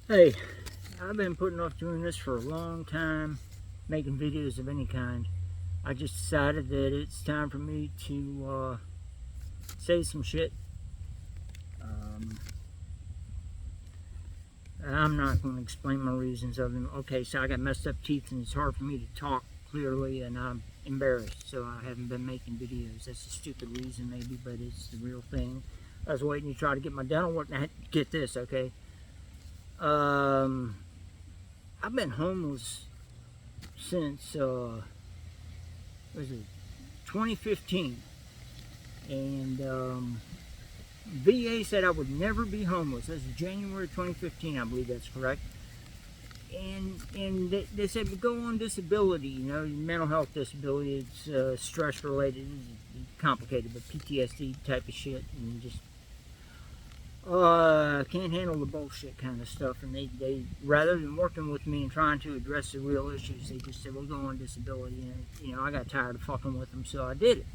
Hey, I've been putting off doing this for a long time, making videos of any kind. I just decided that it's time for me to say some shit. Um, I'm not going to explain my reasons of them. Okay, so I got messed up teeth and it's hard for me to talk clearly and I'm embarrassed, so I haven't been making videos. That's a stupid reason maybe, but it's the real thing. I was waiting to try to get my dental work. Now, get this, okay? Um, I've been homeless since was it 2015, and VA said I would never be homeless. That's January 2015, I believe that's correct. And they said we go on disability, mental health disability. It's stress related, it's complicated, but PTSD type of shit, and just can't handle the bullshit kind of stuff. And they rather than working with me and trying to address the real issues, they just said we'll go on disability. And I got tired of fucking with them, so I did it.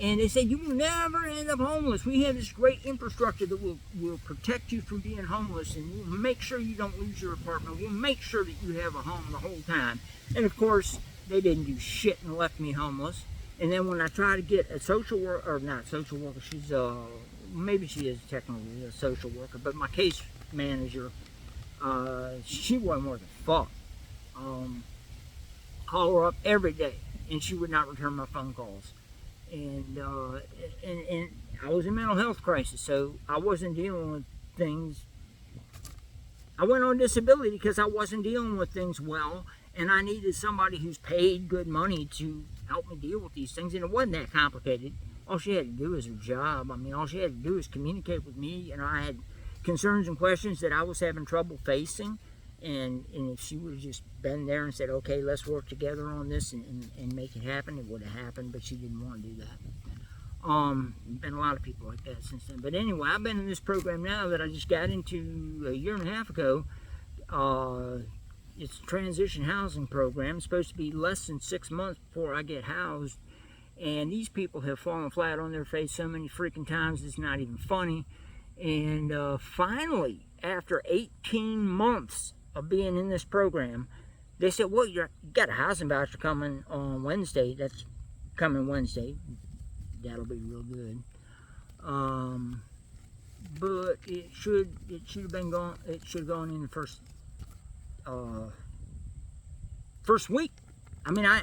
And they said you will never end up homeless. We have this great infrastructure that will protect you from being homeless, and we'll make sure you don't lose your apartment. We'll make sure that you have a home the whole time. And of course, they didn't do shit and left me homeless. And then when I tried to get a social worker, or not social worker, she's maybe she is technically a social worker, but my case manager, she wasn't worth a fuck. Call her up every day, and she would not return my phone calls. And I was in a mental health crisis, so I wasn't dealing with things. I went on disability because I wasn't dealing with things well, and I needed somebody who's paid good money to help me deal with these things, and it wasn't that complicated. All she had to do was her job. I mean, all she had to do was communicate with me, and I had concerns and questions that I was having trouble facing. And if she would have just been there and said, okay, let's work together on this and make it happen, it would have happened, but she didn't want to do that. Been a lot of people like that since then. But anyway, I've been in this program now that I just got into a year and a half ago. It's a transition housing program. It's supposed to be less than 6 months before I get housed. And these people have fallen flat on their face so many freaking times, it's not even funny. And finally, after 18 months of being in this program, they said, well, you got a housing voucher coming on Wednesday. That's coming Wednesday. That'll be real good. But it should have been gone. It should have gone in the first week. I mean, I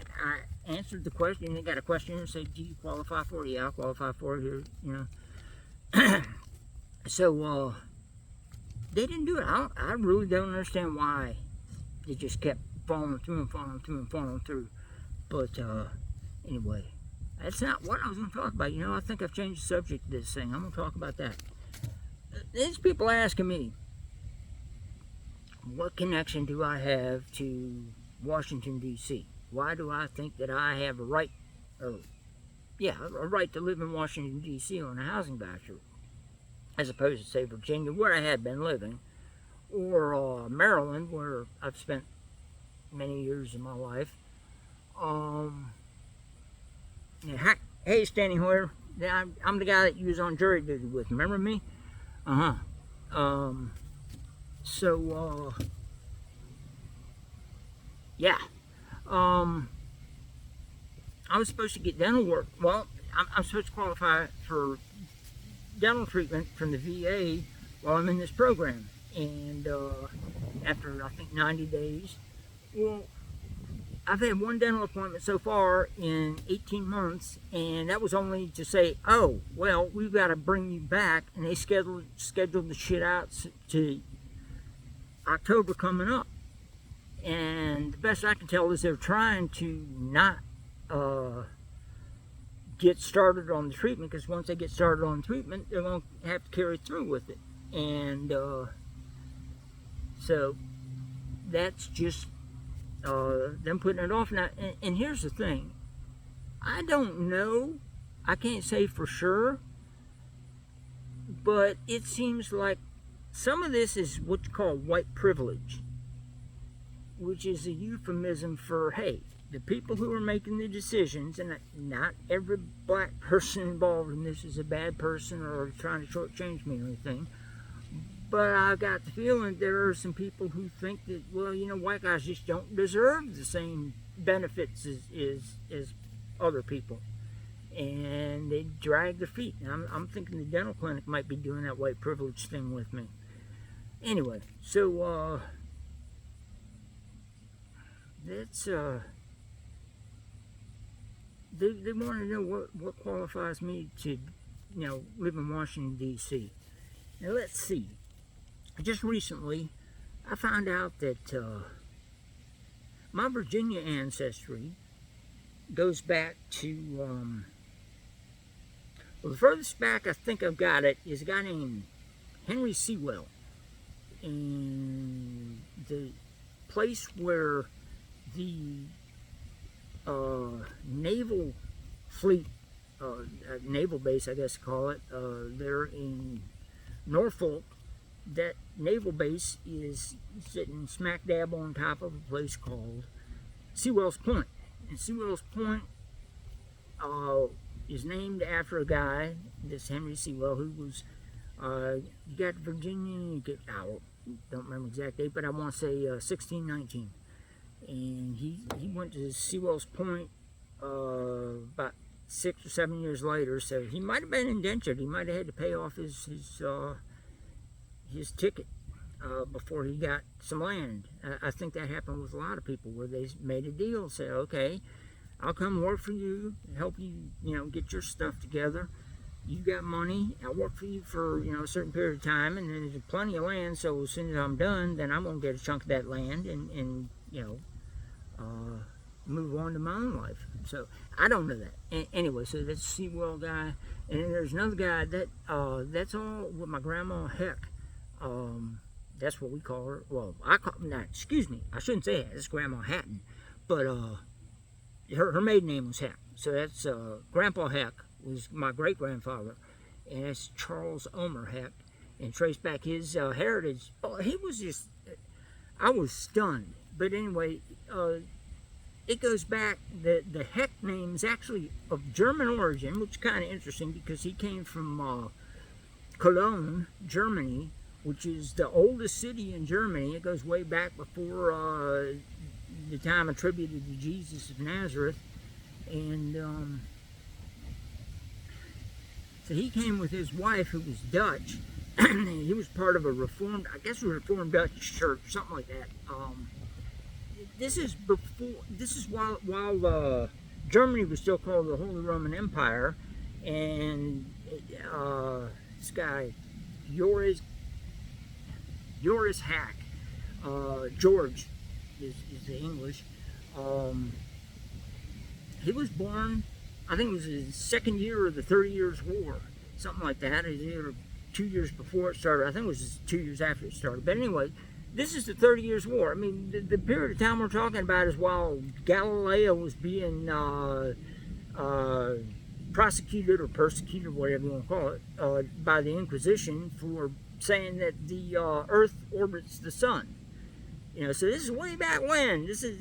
answered the question. They got a question and said, do you qualify for it? Yeah, I qualify for it here, So, they didn't do it. I really don't understand why they just kept falling through. But anyway, that's not what I was going to talk about. I think I've changed the subject of this thing. I'm going to talk about that. These people are asking me, what connection do I have to Washington, D.C.? Why do I think that I have a right, a right to live in Washington, D.C. on a housing voucher, as opposed to, say, Virginia, where I had been living, or Maryland, where I've spent many years of my life. Hey, Standing Hoyer, I'm the guy that you was on jury duty with. Remember me? So, yeah. I was supposed to get dental work. Well, I'm supposed to qualify for dental treatment from the VA while I'm in this program. And after, I think, 90 days, well, I've had one dental appointment so far in 18 months, and that was only to say, oh, well, we've got to bring you back, and they scheduled the shit out to October coming up. And the best I can tell is they're trying to not get started on the treatment, because once they get started on treatment, they're going to have to carry through with it. And so that's just them putting it off. Now, and here's the thing. I don't know. I can't say for sure. But it seems like some of this is what's called white privilege, which is a euphemism for, hey, the people who are making the decisions, and not every black person involved in this is a bad person or trying to shortchange me or anything, But I got the feeling there are some people who think that, well, white guys just don't deserve the same benefits as other people. And they drag their feet. And I'm thinking the dental clinic might be doing that white privilege thing with me. Anyway, so that's they want to know what qualifies me to live in Washington D.C. Now let's see. Just recently, I found out that my Virginia ancestry goes back to well, the furthest back I think I've got it is a guy named Henry Sewell. And the place where the naval fleet, naval base I guess call it, there in Norfolk, that naval base is sitting smack dab on top of a place called Sewell's Point. And Sewell's Point is named after a guy, this Henry Sewell, who was, you got Virginia, I don't remember the exact date, but I want to say 1619. And he went to Sewell's Point about 6 or 7 years later, so he might have been indentured. He might have had to pay off his ticket before he got some land. I think that happened with a lot of people where they made a deal, say, okay, I'll come work for you, help you, get your stuff together. You got money, I'll work for you for, a certain period of time, and then there's plenty of land, so as soon as I'm done, then I'm going to get a chunk of that land and move on to my own life. So, I don't know that. Anyway, so that's a Sewell guy. And then there's another guy that, that's all with my grandma Heck. That's what we call her. Well, excuse me, I shouldn't say that. It's Grandma Hatton. But, her maiden name was Heck. So that's, Grandpa Heck was my great-grandfather. And that's Charles Omer Heck. And trace back his heritage. Oh, he was just, I was stunned. But anyway, it goes back, the Heck name is actually of German origin, which is kind of interesting because he came from Cologne, Germany, which is the oldest city in Germany. It goes way back before the time attributed to Jesus of Nazareth. And so he came with his wife, who was Dutch. He was part of a Reformed Dutch church, something like that. This is while Germany was still called the Holy Roman Empire, and this guy Joris Hack, George is the English. He was born, I think it was his second year of the 30 Years' War, something like that. It was either 2 years before it started. I think it was 2 years after it started. But anyway, this is the 30 Years' War. I mean, the period of time we're talking about is while Galileo was being prosecuted or persecuted, whatever you want to call it, by the Inquisition for saying that the Earth orbits the sun. So this is way back when. This is,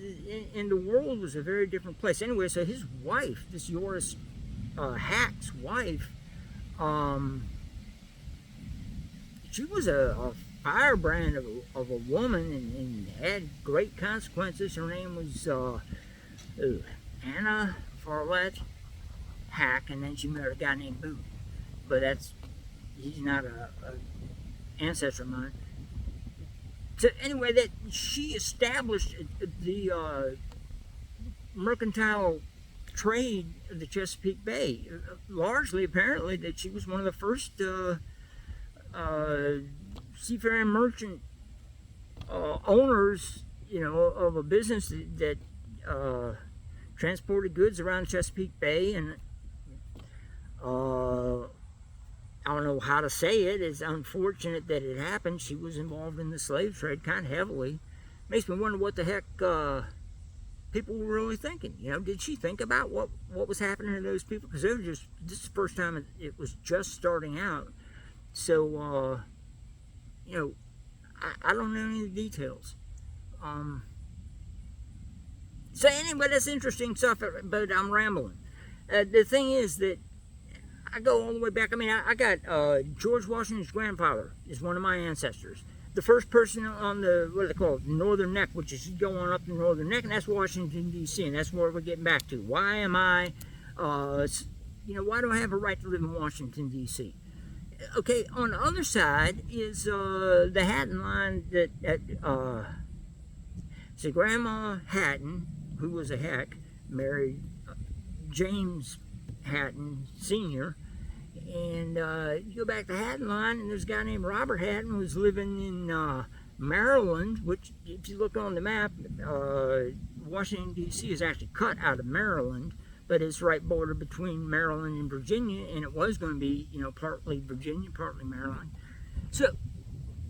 and the world was a very different place. Anyway, so his wife, this Joris Hack's wife, she was a firebrand of a woman and had great consequences. Her name was Anna Farlett Hack, and then she married a guy named Booth. But he's not a ancestor of mine. So anyway, that she established the mercantile trade of the Chesapeake Bay. Largely, apparently, that she was one of the first seafaring merchant owners, of a business that transported goods around Chesapeake Bay. And I don't know how to say it. It's unfortunate that it happened. She was involved in the slave trade kind of heavily. Makes me wonder what the heck people were really thinking. Did she think about what was happening to those people? Because this is the first time it was just starting out. So, I don't know any of the details. So anyway, that's interesting stuff, but I'm rambling. The thing is that I go all the way back. I mean, I got George Washington's grandfather is one of my ancestors. The first person on the, what do they call it, Northern Neck, which is going up the Northern Neck, and that's Washington, D.C., and that's where we're getting back to. Why am I, why do I have a right to live in Washington, D.C.? Okay, on the other side is the Hatton line so Grandma Hatton, who was a Heck, married James Hatton Sr., and you go back to Hatton line, and there's a guy named Robert Hatton who's living in Maryland, which, if you look on the map, Washington, D.C. is actually cut out of Maryland, but it's right border between Maryland and Virginia, and it was going to be, partly Virginia, partly Maryland. So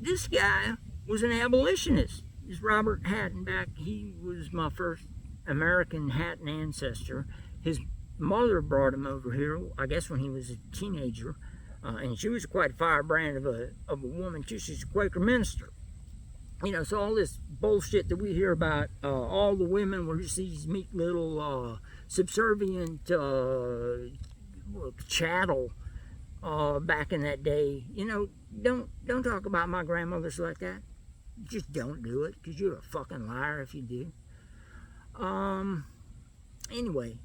this guy was an abolitionist. This Robert Hatton he was my first American Hatton ancestor. His mother brought him over here, I guess, when he was a teenager, and she was quite a firebrand of a woman too. She's a Quaker minister. So all this bullshit that we hear about, all the women were just these meek little subservient chattel back in that day. Don't talk about my grandmothers like that. Just don't do it, because you're a fucking liar if you do. Anyway,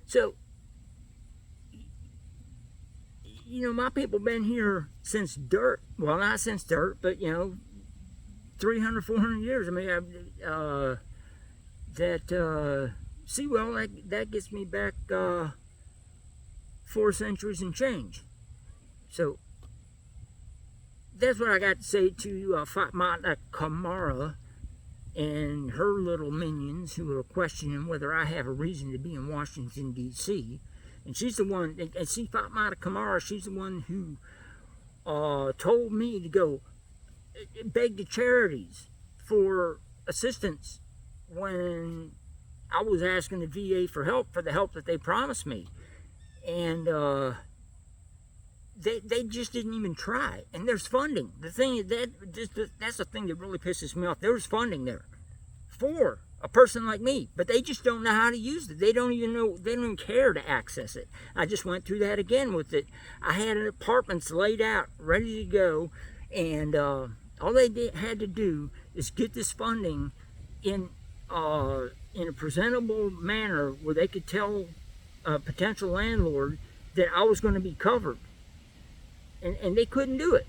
so my people been here since dirt. Well, not since dirt, but 300, 400 years. I mean, that gets me back 4 centuries and change. So that's what I got to say to Fatma Kamara and her little minions who are questioning whether I have a reason to be in Washington, D.C. And she's the one, and see, Fatma Kamara, she's the one who told me to go beg the charities for assistance when I was asking the VA for the help that they promised me. And they just didn't even try. And there's funding. The thing is that's the thing that really pisses me off. There's funding there for a person like me, but they just don't know how to use it. They don't even care to access it. I just went through that again with it. I had apartments laid out, ready to go, and all they had to do is get this funding in a presentable manner where they could tell a potential landlord that I was going to be covered. And they couldn't do it.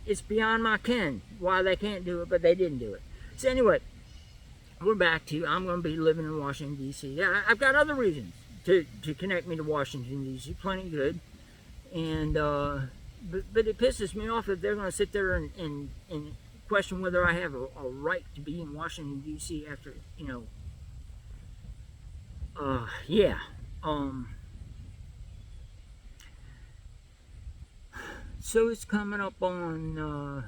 It's beyond my ken why they can't do it, but they didn't do it. So anyway, we're back to I'm going to be living in Washington, D.C. I've got other reasons to connect me to Washington, D.C. Plenty good. And but it pisses me off that they're going to sit there and question whether I have a right to be in Washington, D.C. after, yeah. So it's coming up on,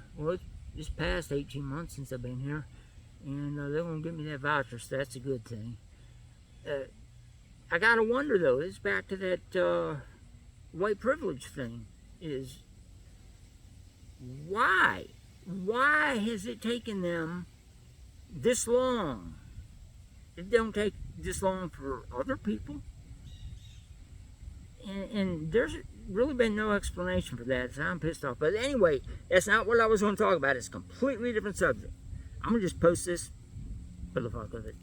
it's past 18 months since I've been here, and they're going to give me that voucher, so that's a good thing. I got to wonder, though, it's back to that white privilege thing, is why? Why has it taken them this long? It don't take this long for other people. And there's really been no explanation for that, so I'm pissed off. But anyway, that's not what I was going to talk about. It's a completely different subject. I'm going to just post this for the fuck of it.